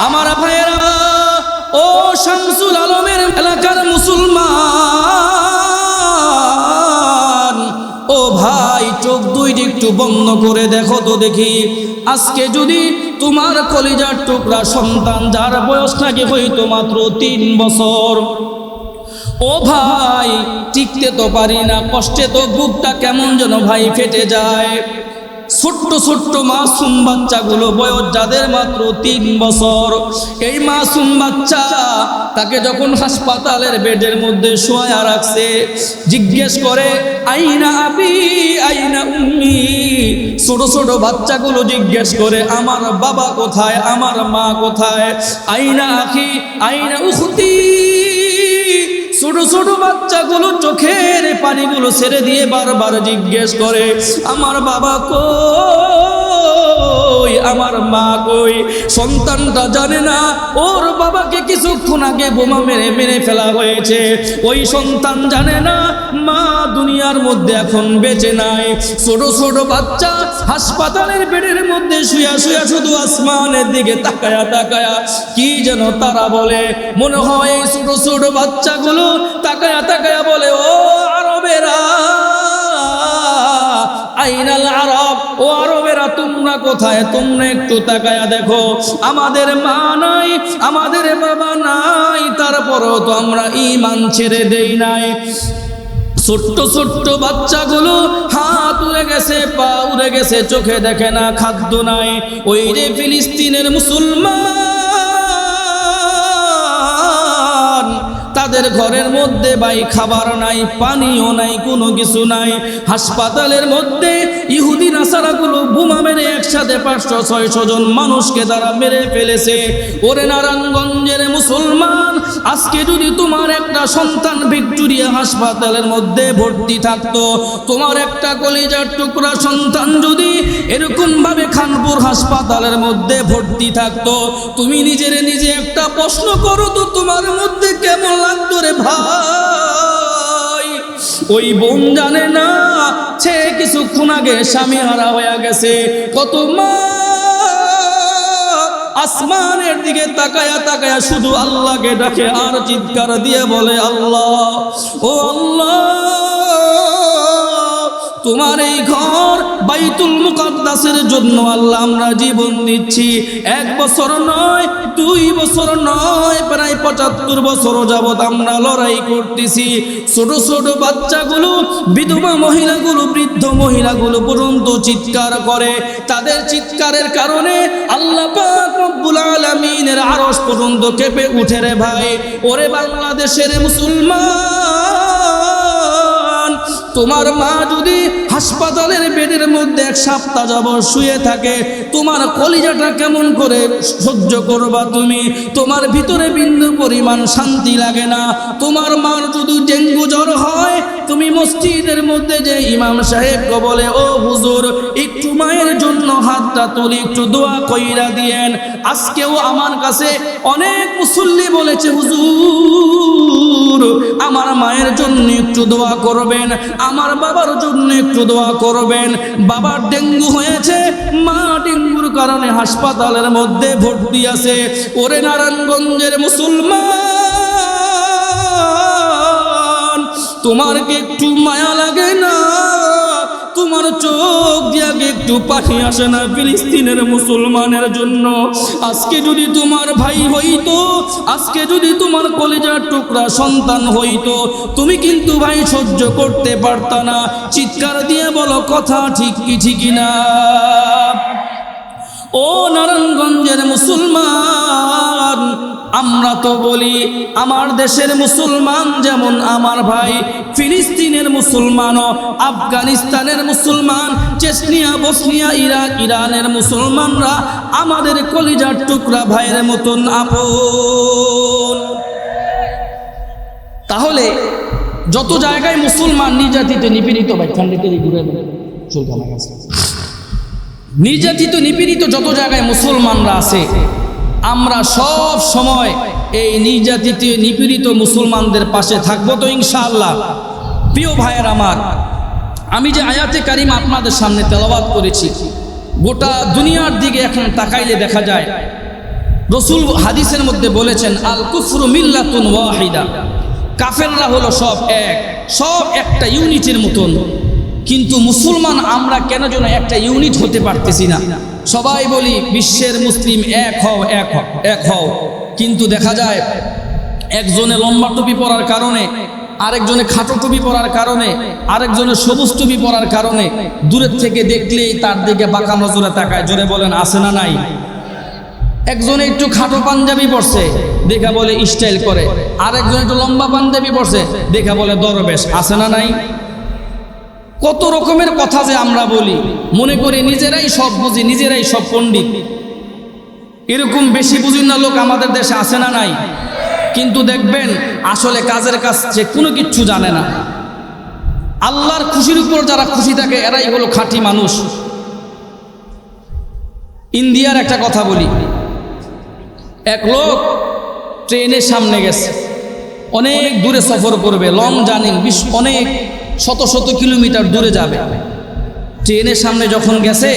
আমার ভাইয়েরা, ও শামসুল আলমের এলাকার মুসলমান, ও ভাই চোখ দুইটি একটু বন্ধ করে দেখো তো দেখি, আজকে যদি তোমার কলিজার টুকরা সন্তান যার বয়স থাকে হয়তো মাত্র 3 বছর, ও ভাই টিকতে তো পারি না, কষ্টে তো বুকটা কেমন যেন ভাই ফেটে যায়। ছোট্ট ছোট্ট মাসুম বাচ্চাগুলো বয়স যাদের মাত্র 3 বছর, এই মাসুম বাচ্চা তাকে যখন হাসপাতালের বেডের মধ্যে শোয়া রাখছে, জিজ্ঞেস করে আইনা আবি আইনা উম্মি, ছোট ছোট বাচ্চাগুলো জিজ্ঞেস করে আমার বাবা কোথায়, আমার মা কোথায়, আইনা আখি আইনা উখতি, ছোট ছোট বাচ্চাগুলো চোখের পানিগুলো ছেড়ে দিয়ে বারবার জিজ্ঞেস করে আমার বাবা কই, আমার মা কই। সন্তানটা জানে না ওর বাবাকে কিছুক্ষণ আগে বোমা মেরে ফেলা হয়েছে, ওই সন্তান জানে না মা দুনিয়ার মধ্যে এখন বেঁচে নাই। ছোট ছোট বাচ্চা হাসপাতালের বেডের মধ্যে শুয়া শুয়া শুধু আসমানের দিকে তাকায়া তাকায়া কি যেন তারা বলে, মনে হয় এই ছোট ছোট বাচ্চাগুলো তাকায়া তাকায়া বলে ও আরবেরা, আইনাল আরব, ও আরবেরা তোমরা কোথায়, তোমরা একটু তাকায়া দেখো, আমাদের মা নাই, আমাদের বাবা নাই, তারপরেও তো আমরা ঈমান ছেড়ে দেই নাই। ছোট্ট ছোট্ট বাচ্চাগুলো হাত উড়ে গেছে, পা উড়ে গেছে, চোখে দেখে না, খাদ্য নাই। ওই যে ফিলিস্তিনের মুসলমান, তাদের ঘরের মধ্যে ভাই খাবার নাই, পানিও নাই, কোনো কিছু নাই। হাসপাতালের মধ্যে ইহুদি নাসারাগুলো বোমা মেরে একসাথে 500-600 জন মানুষকে তারা মেরে ফেলেছে। ওরে নারায়ণগঞ্জের মুসলমান, আজকে যদি তোমার একটা সন্তান ভিক্টোরিয়া হাসপাতালের মধ্যে ভর্তি থাকতো, তোমার একটা কলিজার টুকরা সন্তান যদি এরকম ভাবে খানপুর হাসপাতালের মধ্যে ভর্তি থাকতো, তুমি নিজে একটা প্রশ্ন করো তো, তোমার মধ্যে কেমন লাগতো রে ভাই? ওই বোন জানে না সে কিছুক্ষণ আগে স্বামী হারা হয়ে গেছে, কত মা আসমানের দিকে তাকায়া তাকায়া শুধু আল্লাহকে ডাকে আর চিৎকার দিয়ে বলে আল্লাহ, ও আল্লাহ, তোমার এই ঘর বাইতুল মুকাদ্দাসের জন্য আল্লাহ আমরা জীবন দিচ্ছি। 1 বছর নয়, 2 বছর নয়, প্রায় 75 বছর যাবত আমরা লড়াই করতেছি। ছোট ছোট বাচ্চাগুলো, বিধবা মহিলাগুলো, বৃদ্ধ মহিলাগুলো পর্যন্ত চিৎকার করে, তাদের চিৎকারের কারণে আল্লাহ পাক রব্বুল আলামিনের আরশ পর্যন্ত কেঁপে উঠে রে ভাই। ওরে বাংলাদেশের মুসলমান, তোমার মা যদি হাসপাতালের বেডের মধ্যে 1 সপ্তাহ যাবত শুয়ে থাকে, তোমার কলিজাটা কেমন করে সহ্য করবা তুমি? তোমার ভিতরে বিন্দু পরিমাণ শান্তি লাগে না। তোমার মার যদি ডেঙ্গু জ্বর হয়, তুমি মসজিদের মধ্যে যে ইমাম সাহেবকে বলে ও হুজুর একটু মায়ের জন্য হাতটা তুলে একটু দোয়া কইরা দিয়েন। আজকেও আমার কাছে অনেক মুসল্লি বলেছে হুজুর আমার মায়ের জন্য একটু দোয়া করবেন, আমার বাবার জন্য একটু দোয়া করবেন। বাবার ডেঙ্গু হয়েছে, মা ডেঙ্গুর কারণে হাসপাতালের মধ্যে ভর্তি আছে। ওরে নারায়ণগঞ্জের মুসলমান, তোমার কি একটু মায়া লাগে না? তোমার চোখ দিয়ে একটু পানি আসে না ফিলিস্তিনের মুসলমানের জন্য? আজকে যদি তোমার ভাই হইতো, আজকে যদি তোমার কলিজার টুকরা সন্তান হইতো, তুমি কিন্তু ভাই সহ্য করতে পারতা না। চিৎকার দিয়ে বলো কথা ঠিক কি ঠিক না? ও নারায়ণগঞ্জের মুসলমান, আমরা তো বলি আমার দেশের মুসলমান যেমন আমার ভাই, ফিলিস্তিনের মুসলমানও, আফগানিস্তানের মুসলমান, চেচনিয়া, বসনিয়া, ইরাক, ইরানের মুসলমানরা আমাদের কলিজার টুকরা ভাইয়ের মতন আপন। তাহলে যত জায়গায় মুসলমান নির্যাতিত নিপীড়িত, ভাই ঠান্ডিতে ঘুরে নির্যাতিত নিপীড়িত যত জায়গায় মুসলমানরা আছে, আমরা সব সময় এই নির্যাতিত নিপীড়িত মুসলমানদের পাশে থাকবো তো ইনশাআল্লাহ। প্রিয় ভাইয়ের আমার, আমি যে আয়াতে কারিমা আপনাদের সামনে তেলাওয়াত করেছি, গোটা দুনিয়ার দিকে এখন তাকাইলে দেখা যায় রসুল হাদিসের মধ্যে বলেছেন, আল কুফরু মিল্লাতুন ওয়াহিদা, কাফেররা হলো সব এক, সব একটা ইউনিটের মতন। কিন্তু মুসলমান আমরা কেন যেন একটা ইউনিট হতে পারতেছি না। সবাই বলি বিশ্বের মুসলিম এক হও, এক হও, এক হও, কিন্তু দেখা যায় একজনে লম্বা টুপি পরার কারণে, আরেকজনে খাটো টুপি পরার কারণে, আরেকজনে সবুজ টুপি পরার কারণে দূরের থেকে দেখলেই তার দিকে বাঁকা নজরে তাকায়। জোরে বলেন আছে না নাই? একজনে একটু খাটো পাঞ্জাবি পরছে, দেখা বলে স্টাইল করে, আরেকজন একটু লম্বা পাঞ্জাবি পরছে, দেখা বলে দরবেশ। আছে না নাই? কত রকমের কথা যে আমরা বলি, মনে করি নিজেরাই সব বুঝি, নিজেরাই সব পণ্ডিত। এরকম বেশি বুঝি না লোক আমাদের দেশে আছে না নাই? কিন্তু দেখবেন আসলে কাজের কাজ যে কোনো কিচ্ছু জানে না। আল্লাহর খুশির উপর যারা খুশি থাকে এরাই হলো খাঁটি মানুষ। ইন্ডিয়ার একটা কথা বলি, এক লোক ট্রেনের সামনে গেছে, অনেক দূরে সফর করবে, লং জার্নি, অনেক শত শত কিলোমিটার দূরে যাবে। ট্রেনের সামনে যখন গেছে,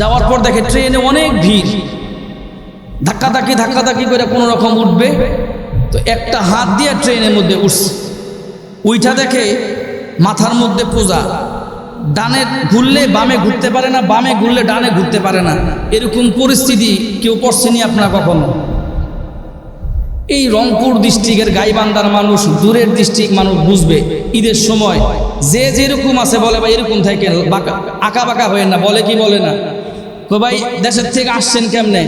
যাওয়ার পর দেখে ট্রেনে অনেক ভিড়, ধাক্কাধাক্কি করে কোনো রকম উঠবে, তো একটা হাত দিয়ে ট্রেনের মধ্যে উঠছে। উইঠা দেখে মাথার মধ্যে পূজা, ডানে ঘুরলে বামে ঘুরতে পারে না, বামে ঘুরলে ডানে ঘুরতে পারে না। এরকম পরিস্থিতি কেউ পড়ছেনি আপনারা কখনো? এই রংপুর ডিস্ট্রিক্টের গাইবান্ধার মানুষ, দূরের ডিস্ট্রিক্ট মানুষ বুঝবে। ঈদের সময় যে যেরকম আছে বলে ভাই এরকম থাকে, আঁকা বাঁকা হয়ে না, বলে কি বলে না? ভাই দেশের থেকে আসছেন কেমনে?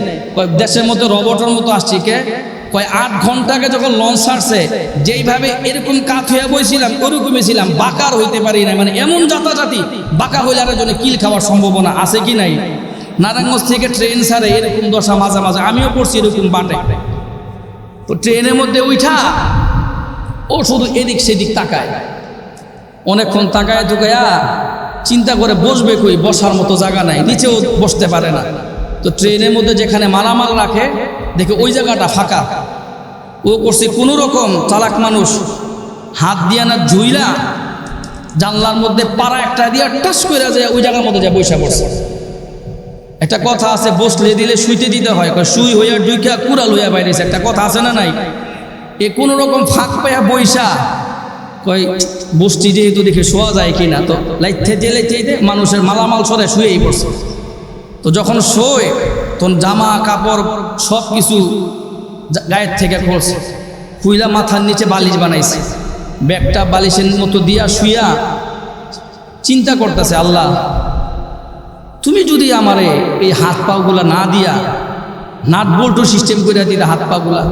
দেশের মতো রবটের মতো আসছি। কে কয় 8 ঘন্টা আগে যখন লঞ্চ ছাড়ছে, যেইভাবে এরকম কাত হয়ে বইছিলাম ওরকমই ছিলাম, বাঁকার হইতে পারি না। মানে এমন জাতি বাঁকা হইলে আর জন্য কিল খাওয়ার সম্ভাবনা আছে কি নাই? নারায়ণগঞ্জ থেকে ট্রেন ছাড়ে, এরকম দশা মাঝে মাঝে আমিও পড়ছি এরকম বাটে। তো ট্রেনের মধ্যে উঠা ও শুধু এদিক সেদিক তাকায়, অনেকক্ষণ তাকায় টুকায়া চিন্তা করে বসবে কই, বসার মতো জায়গা নাই, নিচেও বসতে পারে না। তো ট্রেনের মধ্যে যেখানে মালামাল রাখে দেখে ওই জায়গাটা ফাঁকা। ও করছে কোনো রকম, চালাক মানুষ, হাত দিয়া না ঝুইলা জানলার মধ্যে পাড়া একটা দিয়া টাস করে যায় ওই জায়গার মধ্যে যায় বৈশা পড়ছে। একটা কথা আছে, বসলে দিলে শুইতে দিতে হয়, শুই হইয়া ডুইকা কুড়াল হইয়া বাইরেছে, একটা কথা আছে না নাই? এ কোনো রকম ফাঁক পাইয়া বৈশা কয় বসটি যেহেতু দেখে শোয়া যায় কিনা, তো লাইতে যেতে মানুষের মালামাল সরে শুয়েই পড়ছে। তো যখন শোয় তখন জামা কাপড় সব কিছু গায়ের থেকে পড়ছে, খুইলা মাথার নিচে বালিশ বানাইছে, ব্যাগটা বালিশের মতো দিয়া শুইয়া চিন্তা করতেছে, আল্লাহ তুমি যদি আমারে এই হাত পাগুলা না দিয়া নাট বল্টু সিস্টেম করে দিলে হাত পাগুলা,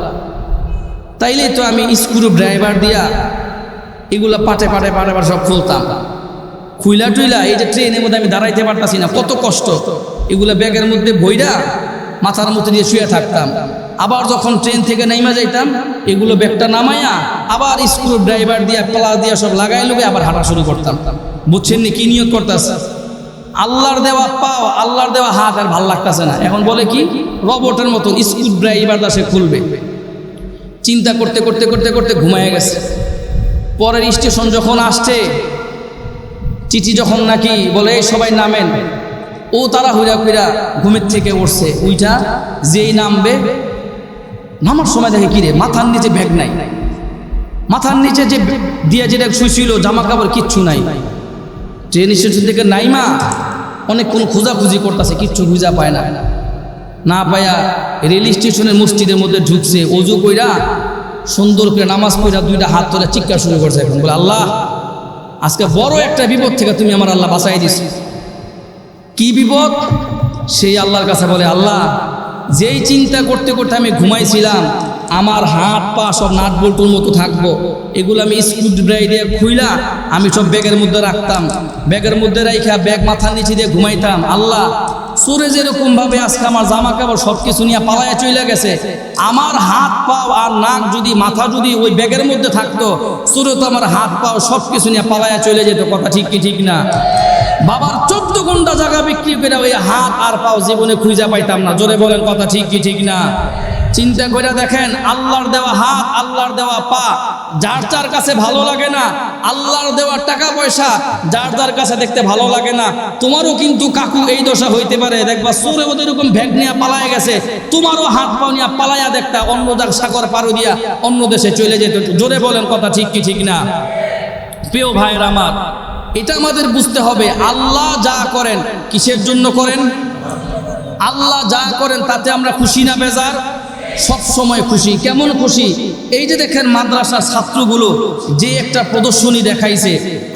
তাইলে তো আমি স্ক্রু ড্রাইভার দিয়া এগুলা পাটে সব খুলতাম। খুইলা টুইলা এই যে ট্রেনের মধ্যে আমি দাঁড়াইতে পারতাছি না, কত কষ্ট। এগুলা ব্যাগের মধ্যে বইরা মাথার মধ্যে দিয়ে শুয়ে থাকতাম। আবার যখন ট্রেন থেকে নাইমা যাইতাম, এগুলো ব্যাগটা নামাইয়া আবার স্ক্রু ড্রাইভার দিয়া প্লাস দিয়া সব লাগাই লুবে আবার হাঁটা শুরু করতাম। বুঝছেন নি কি নিয়ত করতেছে? আল্লাহর দেওয়া পাও, আল্লাহর দেওয়া হাত আর ভাল লাগতেছে না। এখন বলে কি রবটের মতো স্ক্রু ড্রাইভারটা সে খুলবে। চিন্তা করতে করতে করতে করতে ঘুমায় গেছে। পরের স্টেশন যখন আসছে, চিঠি যখন নাকি বলে সবাই নামেন, ও তারা হইরা কইরা ঘুমের থেকে উঠছে। উইটা যেই নামবে, নামার সময় দেখে কিরে মাথার নিচে ব্যাগ নাই, মাথার নিচে যে দিয়ে যেটা শুয়েছিল জামা কাপড় কিচ্ছু নাই। ট্রেন স্টেশন থেকে নাইমা অনেকক্ষণ খোঁজাখুঁজি করতেছে, কিচ্ছু খুঁজা পায় না। না পায়া রেল স্টেশনের মসজিদের মধ্যে ঢুকছে, অজু কইরা সুন্দর করে নামাজ পড়া 2টা হাত তোলা চিৎকার শুরু করছে। এখন বলে, আল্লাহ আজকে বড় একটা বিপদ থেকে তুমি আমার আল্লাহ বাঁচাই দিছি। কি বিপদ? সেই আল্লাহর কাছে বলে, আল্লাহ যেই চিন্তা করতে করতে আমি ঘুমাইছিলাম, আমার হাত পা সব নাট বল্টুর মতো থাকবো, এগুলো আমি স্ক্রু ড্রাইভার দিয়ে খুইলা আমি সব ব্যাগের মধ্যে রাখতাম, ব্যাগের মধ্যে রাইখা ব্যাগ মাথার নিচে দিয়ে ঘুমাইতাম। আল্লাহ চোরে যেরকম ভাবে আজকে আমার জামা কাপড় সব কিছু নিয়ে পালায়া চলে গেছে, আমার হাত পাও আর নাক যদি মাথা যদি ওই ব্যাগের মধ্যে থাকতো, চোরে তো আমার হাত পাও সব কিছু নিয়ে পালায়া চলে যেত। কথা ঠিক কি ঠিক না? বাবার 14 ঘন্টা জায়গা বিক্রি করে ওই হাত আর পাও জীবনে খুঁজা পাইতাম না। জোরে বলেন কথা ঠিক কি ঠিক না? চিন্তা করে দেখেন, আল্লাহর দেওয়া হাত, আল্লাহর দেওয়া পা যার যার কাছে ভালো লাগে না, আল্লাহর দেওয়া টাকা পয়সা যার যার কাছে দেখতে ভালো লাগে না। তোমারও কিন্তু কাকু এই দশা হইতে পারে, দেখবা চোরে ওদের এরকম ভ্যাগ নিয়ে পালায় গেছে, তোমারও হাত পা নিয়ে পালাইয়া দেখতা অন্য যার সাগর পারো দিয়া অন্য দেশে চলে যেত। জোরে বলেন কথা ঠিক কি ঠিক না? প্রিয় ভাইয়ের আমার, এটা আমাদের বুঝতে হবে, আল্লাহ যা করেন কিসের জন্য করেন? আল্লাহ যা করেন তাতে আমরা খুশি না বেজার? সব সময় খুশি। কেমন খুশি? এই যে দেখেন মাদ্রাসার ছাত্রগুলো যে একটা প্রদর্শনী দেখাইছে,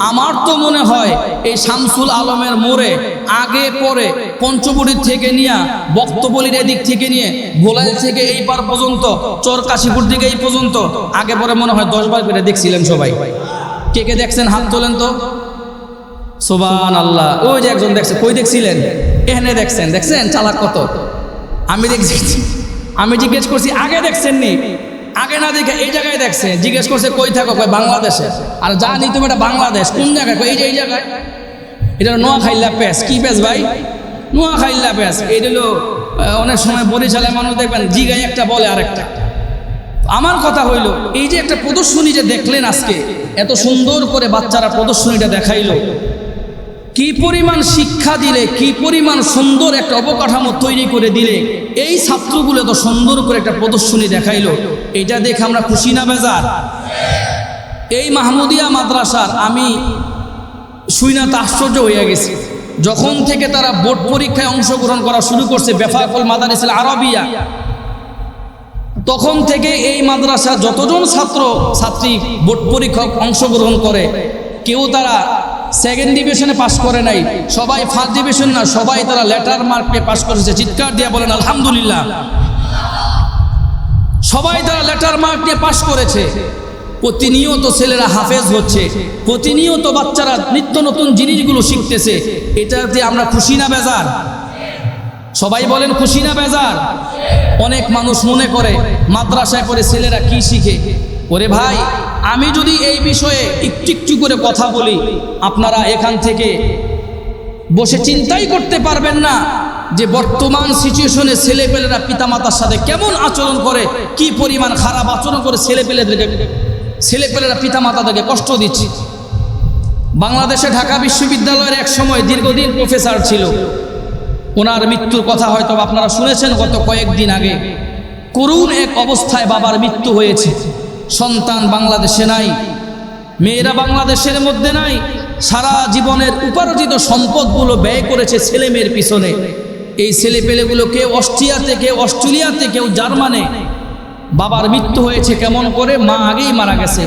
আমার তো মনে হয় এই শামসুল আলমের মোড়ে আগে পরে পঞ্চবটির থেকে নিয়ে বক্তবলির এদিক থেকে নিয়ে গোলাইল থেকে এই পার পর্যন্ত চরকাশিপুর দিকে এই পর্যন্ত আগে পরে মনে হয় 10 বার করে দেখছিলেন সবাই। কে কে দেখছেন হাত তোলেন তো। সুবহানাল্লাহ। ওই যে একজন দেখছে, কই দেখছিলেন? এখানে দেখছেন। দেখছেন চালাক কত? আমি দেখছি, আমি জিজ্ঞেস করছি আগে দেখছেন নি? আগে না দেখে এই জায়গায় দেখছে। জিজ্ঞেস করছে কই থাকো? কই বাংলাদেশে। আর জানি তুমি এটা বাংলাদেশ, কোন জায়গায়? এই যে এই জায়গায়। এটা নোয়াখাইল্লা প্যাস। কি প্যাস ভাই? নোয়াখাইল্লা প্যাস। এটা হলো অনেক সময় বরিশালের মানুষ দেখবেন জিগায় একটা বলে আরেকটা। আমার কথা হইল, এই যে একটা প্রদর্শনী যে দেখলেন আজকে, এত সুন্দর করে বাচ্চারা প্রদর্শনীটা দেখাইলো, কি পরিমাণ শিক্ষা দিলে, কি পরিমাণ সুন্দর একটা অবকাঠামো তৈরি করে দিলে, এই ছাত্রগুলো তো সুন্দর করে একটা প্রদর্শনী দেখাইলো, এটা দেখে আমরা খুশি না বেজার? এই মাহমুদিয়া মাদ্রাসার আমি শুইনা তো আশ্চর্য হইয়া গেছি, যখন থেকে তারা বোর্ড পরীক্ষায় অংশগ্রহণ করা শুরু করছে, বেফাকুল মাদারিসুল আরাবিয়া, তখন থেকে এই মাদ্রাসা যতজন ছাত্র ছাত্রী বোর্ড পরীক্ষায় অংশগ্রহণ করে, কেউ তারা সেকেন্ড ডিভিশনে পাশ করে নাই, সবাই ফার্স্ট ডিভিশন না, সবাই তারা লেটার মার্কে পাশ করেছে। চিৎকার দিয়ে বলেন আলহামদুলিল্লাহ। সবাই তারা লেটার মার্ক দিয়ে পাশ করেছে। প্রতিনিয়ত ছেলেরা হাফেজ হচ্ছে, প্রতিনিয়ত বাচ্চারা নিত্য নতুন জিনিসগুলো শিখতেছে। এটাতে আমরা খুশি না বেজার? সবাই বলেন খুশি না বেজার? অনেক মানুষ মনে করে মাদ্রাসায় পড়ে ছেলেরা কি শিখে। ওরে ভাই, আমি যদি এই বিষয়ে একটু একটু করে কথা বলি, আপনারা এখান থেকে বসে চিন্তাই করতে পারবেন না যে বর্তমান সিচুয়েশনে ছেলেপেলেরা পিতামাতার সাথে কেমন আচরণ করে, কি পরিমাণ খারাপ আচরণ করে ছেলেপেলেরা পিতামাতাদেরকে কষ্ট দিচ্ছে। বাংলাদেশে ঢাকা বিশ্ববিদ্যালয়ের এক সময় দীর্ঘদিন প্রফেসর ছিল, ওনার মৃত্যুর কথা হয়তো আপনারা শুনেছেন গত কয়েকদিন আগে। করুণ এক অবস্থায় বাবার মৃত্যু হয়েছে। সন্তান বাংলাদেশে নাই, মেয়েরা বাংলাদেশের মধ্যে নাই, সারা জীবনের উপার্জিত সম্পদগুলো ব্যয় করেছে ছেলে মেয়ের পিছনে। এই ছেলে পেলেগুলো কেউ অস্ট্রিয়াতে, কেউ অস্ট্রেলিয়াতে, কেউ জার্মানে। বাবার মৃত্যু হয়েছে কেমন করে? মা আগেই মারা গেছে,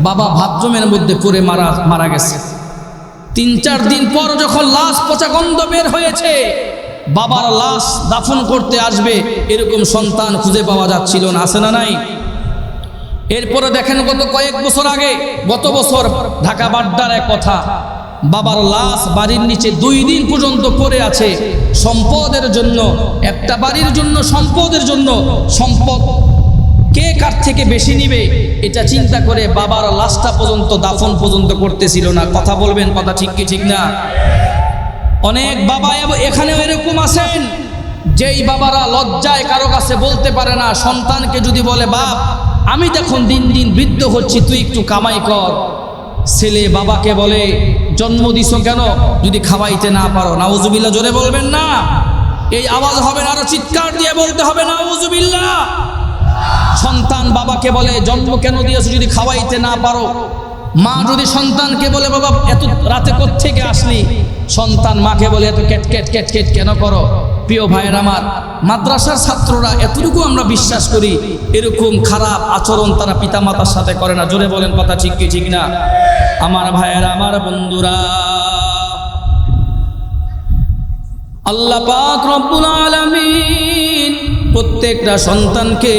বাবা বাথরুমের মধ্যে পড়ে মারা গেছে। 3-4 দিন পর যখন লাশ পচা গন্ধ বের হয়েছে, বাবার লাশ দাফন করতে আসবে, এরকম সন্তান খুঁজে পাওয়া যাচ্ছিল না। আছে না নাই? এরপরে দেখেন গত কয়েক বছর আগে, গত বছর ঢাকা বাড্ডার এক কথা, বাবার লাশ বাড়ির নিচে 2 দিন পর্যন্ত পড়ে আছে। সম্পদের জন্য, একটা বাড়ির জন্য, সম্পদের জন্য, সম্পদ কে কার থেকে বেশি নিবে এটা চিন্তা করে বাবার লাশটা পর্যন্ত দাফন পর্যন্ত করতেছিল না। কথা বলবেন, কথা ঠিক কি ঠিক না? অনেক বাবা এখানেও এরকম আছেন, যেই বাবারা লজ্জায় কারো কাছে বলতে পারে না, সন্তানকে যদি বলে বাপ আমি দেখুন দিন দিন বৃদ্ধ হচ্ছি, তুই একটু কামাই কর, ছেলে বাবাকে বলে জন্ম দিছো কেন যদি খাওয়াইতে না পারো? নাউজুবিল্লাহ। জোরে বলবেন না? এই আওয়াজ হবে না, আরো চিৎকার দিয়ে বলতে হবে নাউজুবিল্লাহ। সন্তান বাবাকে বলে জন্ম কেন দিয়েছো যদি খাওয়াইতে না পারো? মা যদি সন্তানকে বলে বাবা এত রাতে কোত্থেকে আসলি, সন্তান মাকে বলে এত ক্যাট ক্যাট ক্যাট ক্যাট কেন করো? প্রিয় ভাইয়ের আমার, মাদ্রাসার ছাত্ররা এতটুকু আমরা বিশ্বাস করি এরকম খারাপ আচরণ তারা পিতামাতার সাথে করে না। জোরে বলেন, কথা ঠিক কি ঠিক না? আমার ভাইয়েরা, আমার বন্ধুরা, আল্লাহ পাক রব্বুল আলামিন প্রত্যেকটা সন্তানকে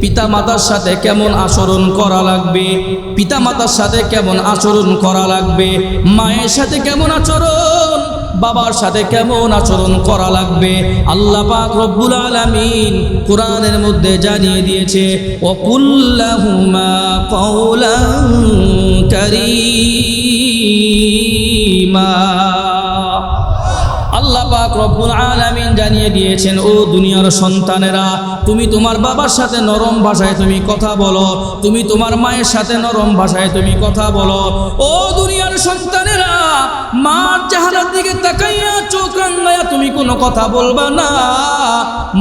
পিতামাতার সাথে কেমন আচরণ করা লাগবে, পিতামাতার সাথে কেমন আচরণ করা লাগবে, মায়ের সাথে কেমন আচরণ, বাবার সাথে কেমন আচরণ করা লাগবে, আল্লাহ পাক রব্বুল আলামিন কোরআনের মধ্যে জানিয়ে দিয়েছে। ওয়াকুল্লাহুমা কওলান কারীমা। আল্লাহ পাক রব্বুল আলামিন জানিয়ে দিয়েছেন, ও দুনিয়ার সন্তানেরা, তুমি তোমার বাবার সাথে নরম ভাষায় তুমি কথা বলো, তুমি তোমার মায়ের সাথে নরম ভাষায় তুমি কথা বলো। ও দুনিয়ার সন্তানেরা, মার চেহারার দিকে তাকাইয়া চোখ রাঙাইয়া তুমি কোনো কথা বলবা না,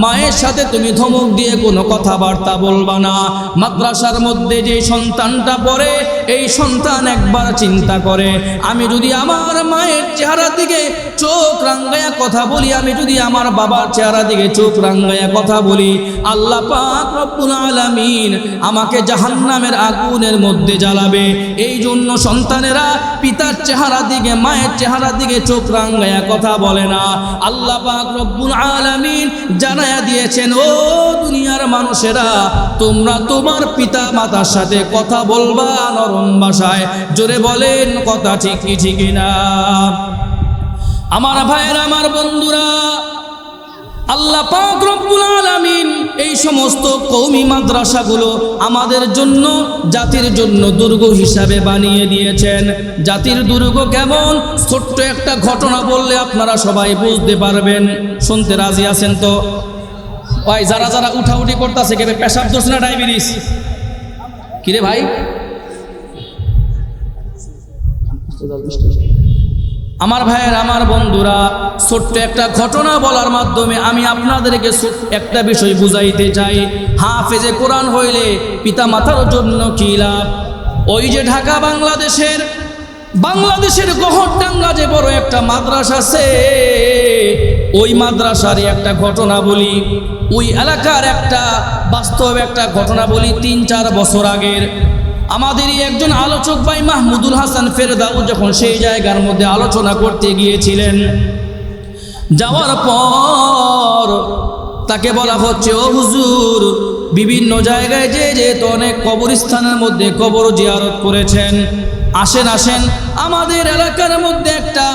মায়ের সাথে তুমি ধমক দিয়ে কোনো কথাবার্তা বলবা না। মাদ্রাসার মধ্যে যে সন্তানটা পড়ে, এই সন্তান একবার চিন্তা করে, আমি যদি আমার মায়ের চেহারার দিকে চোখ রাঙাইয়া কথা বলি, আমি যদি আমার বাবার চেহারা দিকে চোখ রাঙাইয়া কথা বলি, আল্লাহ পাক রব্বুল আলামিন আমাকে জাহান্নামের আগুনের মধ্যে জ্বালাবে। এই জন্য সন্তানেরা পিতার চেহারা দিকে, মায়ের চেহারা দিকে চোখ রাঙাইয়া কথা বলে না। আল্লাহ পাক রব্বুল আলামিন জানায়া দিয়েছেন, ও দুনিয়ার মানুষেরা, তোমরা তোমার পিতা মাতার সাথে কথা বলবা নরম ভাষায়। জোরে বলেন কথা ঠিক কি ঠিক না? আমার ভাইয়েরা, আমার বন্ধুরা, আল্লাহ পাক রব্বুল আলামিন এই সমস্ত কওমি মাদ্রাসাগুলো আমাদের জন্য, জাতির জন্য দুর্গ হিসাবে বানিয়ে দিয়েছেন। জাতির দুর্গ কেমন? ছোট্ট একটা ঘটনা বললে আপনারা সবাই বুঝতে পারবেন। শুনতে রাজি আছেন তো? ওই যারা যারা উঠাউঠি করতেছে, কেবে পেশাব ধরছে না ডায়াবেটিস? কিরে ভাই, আমার ভাইয়ের, আমার বন্ধুরা, ছোট্ট একটা ঘটনা বলার মাধ্যমে আমি আপনাদেরকে একটা বিষয় বুঝাইতে চাই। হাফেজে কোরআন হইলে পিতা মাতার জন্য কি লাভ? ওই যে ঢাকা বাংলাদেশের গহরডাঙ্গা যে বড় একটা মাদ্রাসা আছে, ওই মাদ্রাসারই একটা ঘটনা বলি, ওই এলাকার একটা বাস্তব একটা ঘটনা বলি। 3-4 বছর আগের আমাদেরই একজন আলোচক ভাই মাহমুদুল হাসান ফেরদাউ যখন সেই জায়গার মধ্যে আলোচনা করতে গিয়েছিলেন, যাওয়ার পর তাকে বলা হচ্ছে, ও হুজুর, বিভিন্ন জায়গায় যেহেতু অনেক কবরস্থানের মধ্যে কবর জিয়ারত করেছেন, আসেন আমাদের এলাকার মধ্যে একটা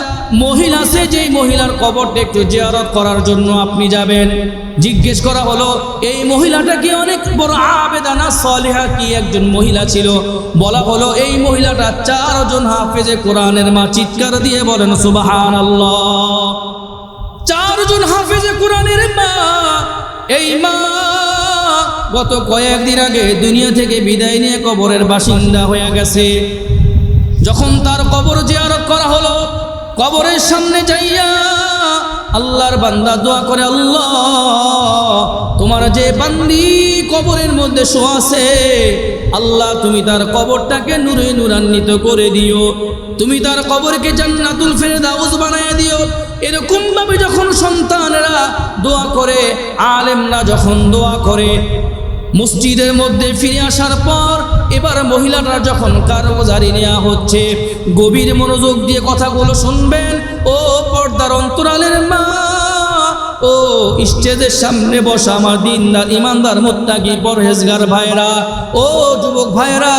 মহিলা আছে, যেই মহিলার কবরটা একটু জিয়ারত করার জন্য আপনি যাবেন। জিজ্ঞেস করা হলো, এই মহিলাটা কি অনেক বড় আবেদা না সলিহা, কি একজন মহিলা ছিল? বলা হলো, এই মহিলাটা 4 জন হাফেজে কোরআনের মা। চিৎকার দিয়ে বলেন সুবহানাল্লাহ। 4 জন হাফেজে কোরআনের মা। এই মা গত কয়েকদিন আগে দুনিয়া থেকে বিদায় নিয়ে কবরের বাসিন্দা হয়ে গেছে। যখন তার কবর জিয়ারত করা হলো, কবরের সামনে যাইয়া আল্লাহর বান্দা দোয়া করে, আল্লাহ, তোমার যে বান্দি কবরের মধ্যে শোয়া আছে, আল্লাহ তুমি তার কবরটাকে নূরে নূরান্বিত করে দিও, তুমি তার কবরকে জান্নাতুল ফেরদাউস বানায় দিও। এরকম ভাবে যখন সন্তানেরা দোয়া করে, আলেমরা যখন দোয়া করে, মসজিদের মধ্যে ফিরে আসার পর এবার মহিলাটা যখন কারগুজারি নেওয়া হচ্ছে, গভীর মনোযোগ দিয়ে কথাগুলো শুনবেন। ও পর্দার অন্তরালের মা, ও স্টেজের সামনে বসা আমার দিনদার ইমানদার মুত্তাকি পরহেজগার ভাইরা, ও যুবক ভাইরা,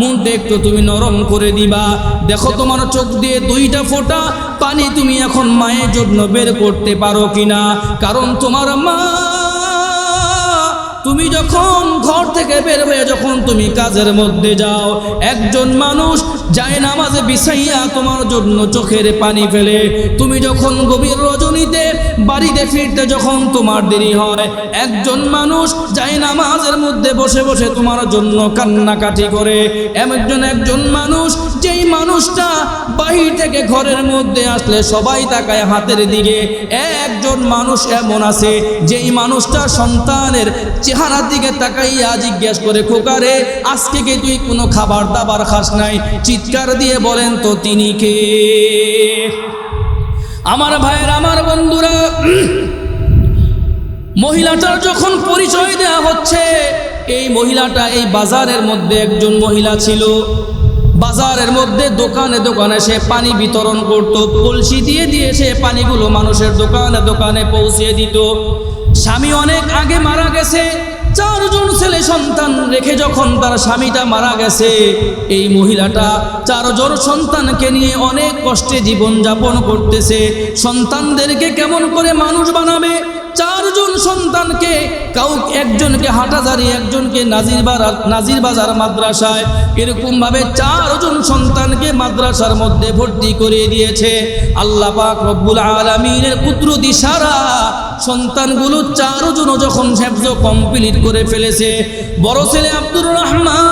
মনটা একটু তুমি নরম করে দিবা। দেখো তোমার চোখ দিয়ে 2টা ফোঁটা পানি তুমি এখন মায়ের জন্য বের করতে পারো কিনা। কারণ তোমার মা, তুমি যখন ঘর থেকে বের হয়ে যখন তুমি কাজের মধ্যে যাও, একজন মানুষ যায় নামাজে বিছাইয়া তোমার জন্য চোখের পানি ফেলে। তুমি যখন গভীর রজনীতে বাড়িতে ফিরতে যখন তোমার দেরি হয়, একজন মানুষ যায় নামাজের মধ্যে বসে বসে তোমার জন্য কান্নাকাটি করে। একজন মানুষ, যেই মানুষটা বাহির থেকে ঘরের মধ্যে আসলে সবাই তাকায় হাতের দিকে। একজন মানুষ এমন আছে, যেই মানুষটা সন্তানের চেহারার দিকে তাকাইয়া জিজ্ঞেস করে, খোকারে, আজকে কি তুই কোনো খাবার দাবার খাস নাই? চিৎকার দিয়ে বলেন তো তিনি কে? আমার ভাইয়ের, আমার বন্ধুরা, মহিলাটার যখন পরিচয় দেওয়া হচ্ছে, এই মহিলাটা এই বাজারের মধ্যে একজন মহিলা ছিল। বাজারের মধ্যে দোকানে দোকানে সে পানি বিতরণ করত, কলসি দিয়ে দিয়ে সে পানিগুলো মানুষের দোকানে দোকানে পৌঁছে দিত। স্বামী অনেক আগে মারা গেছে, 4 জন ছেলে সন্তান রেখে যখন তার স্বামীটা মারা গেছে, এই মহিলাটা 4 জন সন্তানকে নিয়ে অনেক কষ্টে জীবন যাপন করতেছে। সন্তানদেরকে কেমন করে মানুষ বানাবে, চারজন সন্তানকে একজনকে হাটাজারি, একজনকে নাজির বাজার মাদ্রাসায়, এরকমভাবে চারজন সন্তানকে মাদ্রাসার মধ্যে ভর্তি করিয়ে দিয়েছে। আল্লাহ পাক রব্বুল আলামিনের কুদরত ইশারা সন্তানগুলো চারজনও যখন হিফজ কমপ্লিট করে ফেলেছে, বড় ছেলে আব্দুর রহমান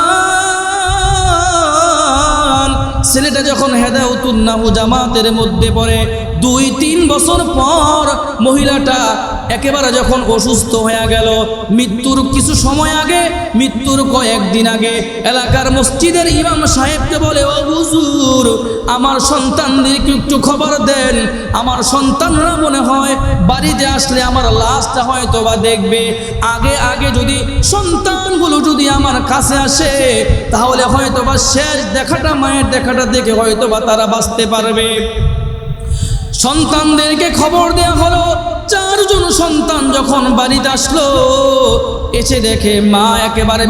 ছেলেটা যখন হেদায়েতুন নাহু জামাতের মধ্যে পড়ে, 2-3 বছর পর মহিলাটা একেবারে যখন অসুস্থ হয়ে গেল, মৃত্যুর কিছু সময় আগে, মৃত্যুর কয়েকদিন আগে এলাকার মসজিদের ইমাম সাহেবকে বলে, ও হুজুর, আমার সন্তানদেরকে একটু খবর দেন, আমার সন্তানরা মনে হয় বাড়িতে আসলে আমার লাশটা হয়তো বা দেখবে, আগে আগে যদি সন্তানগুলো যদি আমার কাছে আসে তাহলে হয়তো বা শেষ দেখাটা, মায়ের দেখাটা দেখে হয়তো বা তারা বাঁচতে পারবে। সন্তানদেরকে খবর দেয়া হলো। চারজন সন্তান যখন বাড়িতে আসলো, এসে দেখে মা একেবারে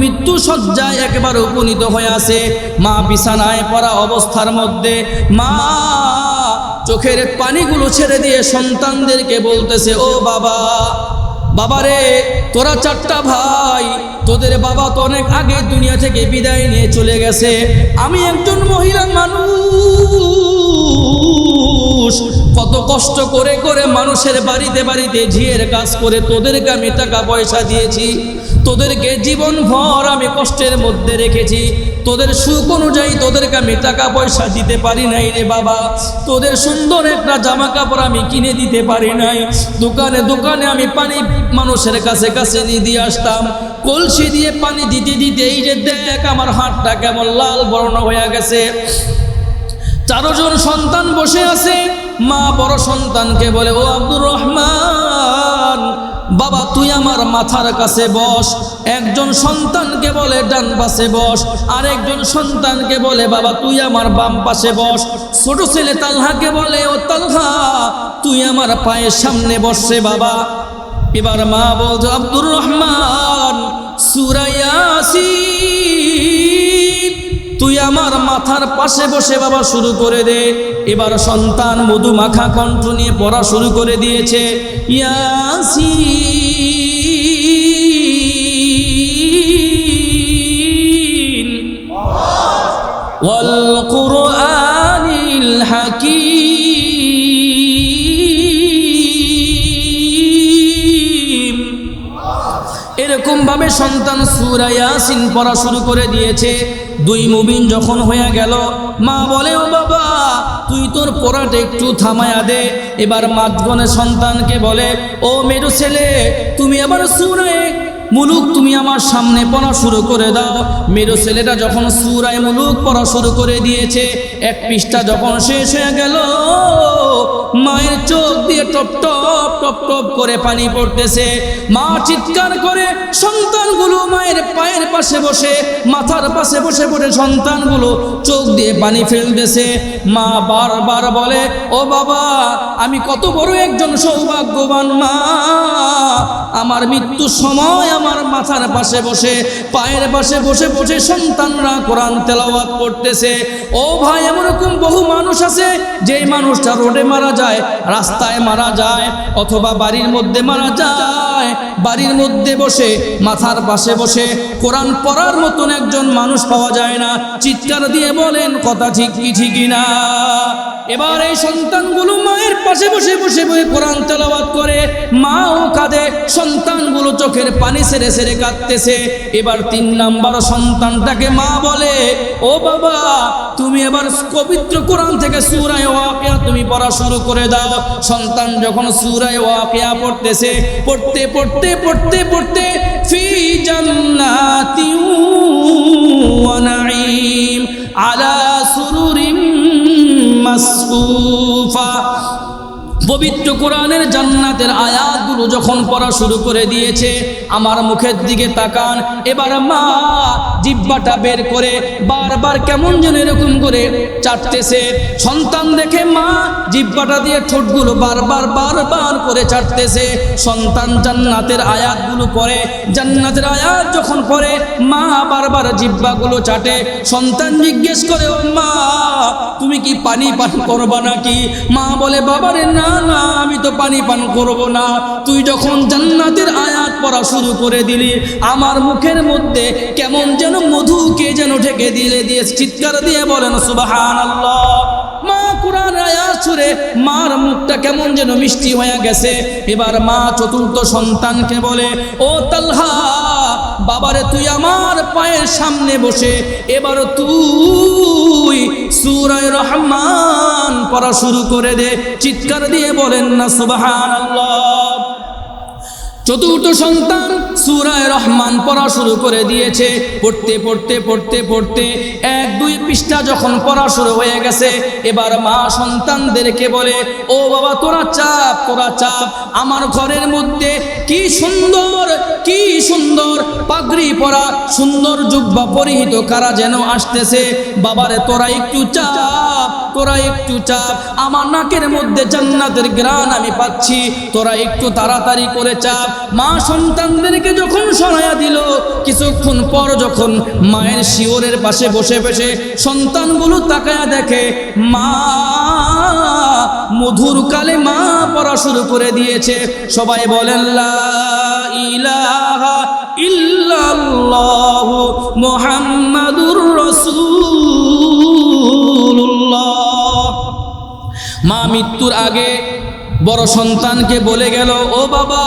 মৃত্যু শয্যায় একেবারে উপনীত হয়ে আছে। মা বিছানায় পড়া অবস্থার মধ্যে মা চোখের পানিগুলো ছেড়ে দিয়ে সন্তানদেরকে বলতেছে, ও বাবা, বাবারে, তোরা 4টা ভাই, তোদের বাবা তো অনেক আগে দুনিয়া থেকে বিদায় নিয়ে চলে গেছে। আমি একজন মহিলা মানুষ, কত কষ্ট করে করে মানুষের বাড়িতে বাড়িতে ঝিয়ের কাজ করে তোদেরকে আমি টাকা পয়সা দিয়েছি, তোদেরকে জীবন ভর আমি কষ্টের মধ্যে রেখেছি, তোদের সুখ অনুযায়ী তোদেরকে আমি টাকা পয়সা দিতে পারি নাই রে বাবা, তোদের সুন্দর একটা জামা কাপড় আমি কিনে দিতে পারি নাই, দোকানে দোকানে আমি পানি মানুষের কাছে কাছে দিয়ে আসতাম, কলসি দিয়ে পানি দিতে দিতে এই যে দেখ আমার হাতটা কেমন লাল বর্ণ হয়ে গেছে। 4 জন সন্তান বসে আছে। মা বড় সন্তানকে বলে, ও আব্দুর রহমান, বাবা তুই আমার মাথার কাছে বস। একজন সন্তানকে বলে ডান পাশে বস, আর একজন সন্তানকে বলে বাবা তুই আমার বাম পাশে বস। ছোট ছেলে তালহাকে বলে, ও তালহা, তুই আমার পায়ের সামনে বসে বাবা। এবার মা বলতো, আব্দুর রহমান, সূরা ইয়াসিন তুই আমার মাথার পাশে বসে বাবা শুরু করে দে। এবার সন্তান মধু মাখা কণ্ঠ নিয়ে পড়া শুরু করে দিয়েছে, ইয়াসিন ওয়াল কুরআনিল হাকীম। এরকম ভাবে সন্তান সূরা ইয়াসিন পড়া শুরু করে দিয়েছে। 2 মুবিন যখন হয়ে গেল, মা বলে, ও বাবা তুই তোর পড়াটা একটু থামায়া দে। এবার মাঝখানে সন্তানকে বলে, ও মেরু ছেলে, তুমি আবার সূরা মুলুক তুমি আমার সামনে পড়া শুরু করে দাও। মেরু ছেলেটা যখন সূরা মুলুক পড়া শুরু করে দিয়েছে, 1 পৃষ্ঠা যখন শেষ হয়ে গেল, মায়ের চোখ দিয়ে টপ টপ টপ টপ করে পানি পড়তেছে। মা চিৎকার করে সন্তানগুলো মায়ের পায়ের পাশে বসে, মাথার পাশে বসে পড়ে সন্তানগুলো চোখ দিয়ে পানি ফেলতেছে। মা বারবার বলে, ও বাবা, আমি কত বড় একজন সৌভাগ্যবান মা, আমার মৃত্যুর সময় আমার মাথার পাশে বসে, পায়ের পাশে বসে বসে সন্তানরা কোরআন তেলাওয়াত করতেছে। ও ভাই, এমনরকম বহু মানুষ আছে যেই মানুষটা রোডে মারা যায়, রাস্তায় মারা যায়, অথবা বাড়ির মধ্যে মারা যায়, বাড়ির মধ্যে বসে মাথার পাশে বসে কোরআন পড়ার মতন একজন মানুষ পাওয়া যায় না। চিৎকার দিয়ে বলেন কথা ঠিক কি ঠিক না? এবার এই সন্তানগুলো মায়ের পাশে বসে বসে বসে কোরআন তেলাওয়াত করে, মাও কাঁদে, সন্তানগুলো চোখের পানি ছেড়ে ছেড়ে কাঁদতেছে। এবার 3 নাম্বার সন্তানটাকে মা বলে, ও বাবা, তুমি এবার পবিত্র কোরআন থেকে সূরা ওয়াকিয়া তুমি পড়া শুরু করে দাও। সন্তান যখন সূরা ওয়াকিয়া পড়তেছে, পড়তে পড়তে পড়তে পড়তে ফি জান্নাতি ওয়া নাঈম আলা সুরুরিম মাসফুফা, পবিত্র কোরআনের জান্নাতের আয়াতগুলো যখন পড়া শুরু করে দিয়েছে, আমার মুখের দিকে তাকান। এবার মা জিহ্বাটা বের করে বারবার কেমন যেন এরকম করে চাটতেছে। সন্তান দেখে মা জিহ্বাটা দিয়ে ঠোঁটগুলো বারবার বারবার করে চাটতেছে। সন্তান জান্নাতের আয়াতগুলো পড়ে, জান্নাতের আয়াত যখন পড়ে মা বারবার জিহ্বাগুলো চাটে। সন্তান জিজ্ঞেস করে, ও মা, তুমি কি পানি পান করবা নাকি? মা বলে, বাবারে না না আমি তো পানি পান করব না। তুই যখন জান্নাতের আয়াত পড়া শুরু করে দিলি আমার মুখের মধ্যে কেমন যেন মধু কে যেন ঢেকে দিয়ে চিৎকার দিয়ে বলেন সুবহানাল্লাহ। মা কুরআন আয়াত শুনে মার মুখটা কেমন যেন মিষ্টি হয়ে গেছে। এবার মা চতুর্থ সন্তানকে বলে, ও তালহা বাবারে তুই আমার পায়ের সামনে বসে এবার তুই সূরা রহমান পড়া শুরু করে দে। চিৎকার দিয়ে বলেন না সুবহানাল্লাহ। চতুর্থ সন্তান সূরা রহমান পড়া শুরু করে দিয়েছে। পড়তে পড়তে পড়তে পড়তে 1-2 পৃষ্ঠা যখন পড়া শুরু হয়ে গেছে এবার মা সন্তানদেরকে বলে, ও বাবা তোরা চাপ আমার ঘরের মধ্যে কি সুন্দর পাগড়ি পরা সুন্দর জুব্বা পরিহিত কারা যেন আসতেছে। বাবারে তোরা একটু চাপ আমার নাকের মধ্যে জান্নাতের ঘ্রাণ আমি পাচ্ছি, তোরা একটু তাড়াতাড়ি করে চাপ। মা সন্তানদেরকে যখন সরাইয়া দিল কিছুক্ষণ পর যখন মায়ের শিওরের পাশে বসে বসে সন্তানগুলো তাকায়া দেখে মা মধুর কালেমা পড়া শুরু করে দিয়েছে। সবাই বলেন লা ইলাহা ইল্লাল্লাহু মুহাম্মাদুর রাসূলুল্লাহ। মা মৃত্যুর আগে বড় সন্তানকে বলে গেল, ও বাবা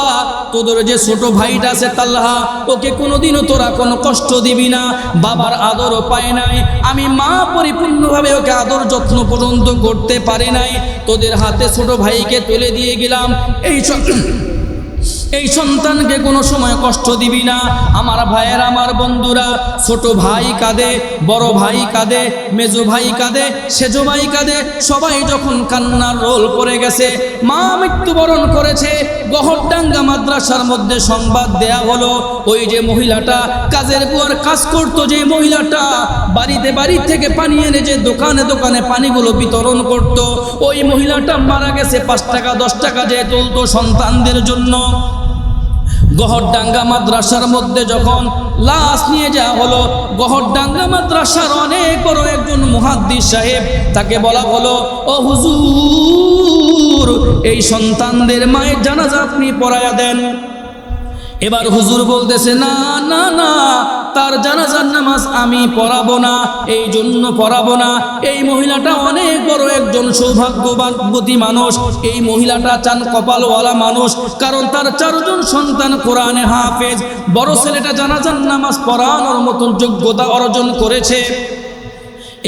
তোদের যে ছোট ভাইটা আছে তালহা ওকে কোনোদিনও তোরা কোনো কষ্ট দিবি না। বাবার আদরও পায় নাই, আমি মা পরিপূর্ণভাবে ওকে আদর যত্ন পর্যন্ত করতে পারি নাই, তোদের হাতে ছোট ভাইকে তুলে দিয়ে গেলাম। এই সন্তানকে কোনো সময় কষ্ট দিবি না। আমার ভাইয়ের আমার বন্ধুরা, ছোট ভাই কাঁদে, বড় ভাই কাঁদে, মেজো ভাই কাঁদে, সেজো ভাই কাঁদে, সবাই যখন কান্নার রোল পড়ে গেছে মা মৃত্যুবরণ করেছে। গহরডাঙ্গা মাদ্রাসার মধ্যে সংবাদ দেয়া হলো, ওই যে মহিলাটা কাজের বুয়ার কাজ করতো, যে মহিলাটা বাড়ি থেকে পানি এনে যে দোকানে দোকানে পানিগুলো বিতরণ করত, ওই মহিলাটা মারা গেছে। 5 টাকা 10 টাকা যে তুলতো সন্তানদের জন্য। গহরডাঙ্গা মাদ্রাসার মধ্যে যখন লাশ নিয়ে যাওয়া হলো, গহরডাঙ্গা মাদ্রাসার অনেক বড় একজন মুহাদ্দিস সাহেব, তাকে বলা হলো, ও হুজুর এই সন্তানদের মায়ের জানাজা আপনি পড়ায়া দেন। এবার হুজুর বলতেছে, না না না তার জানাজার নামাজ আমি পড়াবো না, এই জন্য পড়াবো না। এই মহিলাটা অনেক বড় একজন সৌভাগ্যবতী মানুষ, এই মহিলাটা চান কপালওয়ালা মানুষ, কারণ তার 4 জন সন্তান কোরআনে হাফেজ। বড় ছেলেটা জানাজার নামাজ পড়ানোর মতন যোগ্যতা অর্জন করেছে।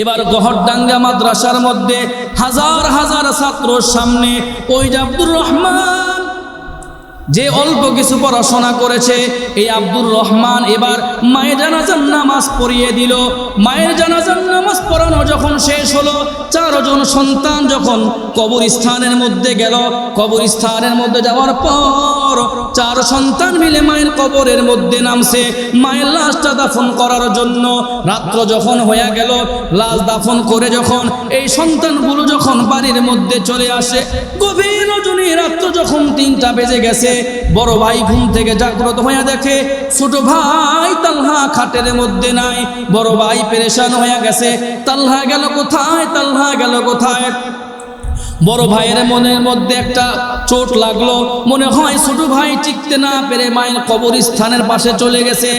এবার গহরডাঙ্গা মাদ্রাসার মধ্যে হাজার হাজার ছাত্রর সামনে ওই যে আব্দুর রহমান যে অল্প কিছু পড়াশোনা করেছে, এই আব্দুর রহমান এবার মায়ের জানাজার নামাজ পড়িয়ে দিল। মায়ের জানাজার নামাজ পড়ানো যখন শেষ হলো, 4 জন সন্তান যখন কবরস্থানের মধ্যে গেল, কবরস্থানের মধ্যে যাওয়ার পর 4 সন্তান মিলে মায়ের কবরের মধ্যে নামছে মায়ের লাশটা দাফন করার জন্য। রাত্র যখন হয়ে গেল, লাশ দাফন করে যখন এই সন্তানগুলো যখন বাড়ির মধ্যে চলে আসে, গভীর রজনী রাত্র যখন 3টা বেজে গেছে, বড় ভাই ঘুম থেকে জাগ্রত হয়ে দেখে ছোট ভাই তালহা খাটের মধ্যে নাই। বড় ভাই পেরেশান হয়ে গেছে, তালহা গেল কোথায়। বড় ভাইয়ের মনের মধ্যে একটা চোট লাগলো, মনে হয় ছোট ভাই টিকতে না পেরে মায়ের কবরস্থানের পাশে চলে গেছে।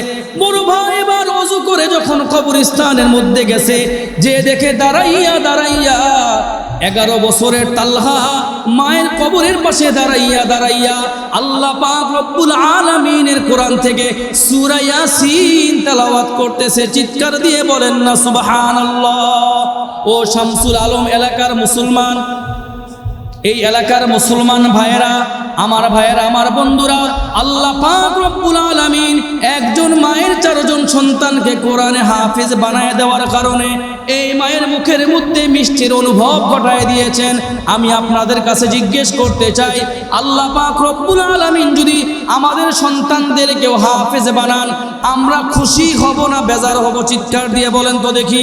বড় ভাই এবার ওযু করে যখন কবরস্থানের মধ্যে গেছে, যে দেখে দাঁড়াইয়া 11 বছরের তালহা মায়ের কবরের পাশে দাঁড়াইয়া আল্লাহ পাক রব্বুল আলামিনের কোরআন থেকে সূরা ইয়াসিন তেলাওয়াত করতেছে। চিৎকার দিয়ে বলেন না সুবহানাল্লাহ। ও শামসুল আলম এলাকার মুসলমান, এই এলাকার মুসলমান ভাইয়েরা, আমার বন্ধুরা, আল্লাহ পাক রব্বুল আলামিন একজন মায়ের 4 জন সন্তানকে কোরআনে হাফেজ বানায় দেওয়ার কারণে এই মায়ের মুখের মধ্যে মিষ্টির অনুভব ঘটায় দিয়েছেন। আমি আপনাদের কাছে জিজ্ঞেস করতে চাই, আল্লাহ পাক রব্বুল আলামিন যদি আমাদের সন্তানদেরকেও হাফেজ বানান, আমরা খুশি হব না বেজার হব? চিৎকার দিয়ে বলেন তো দেখি।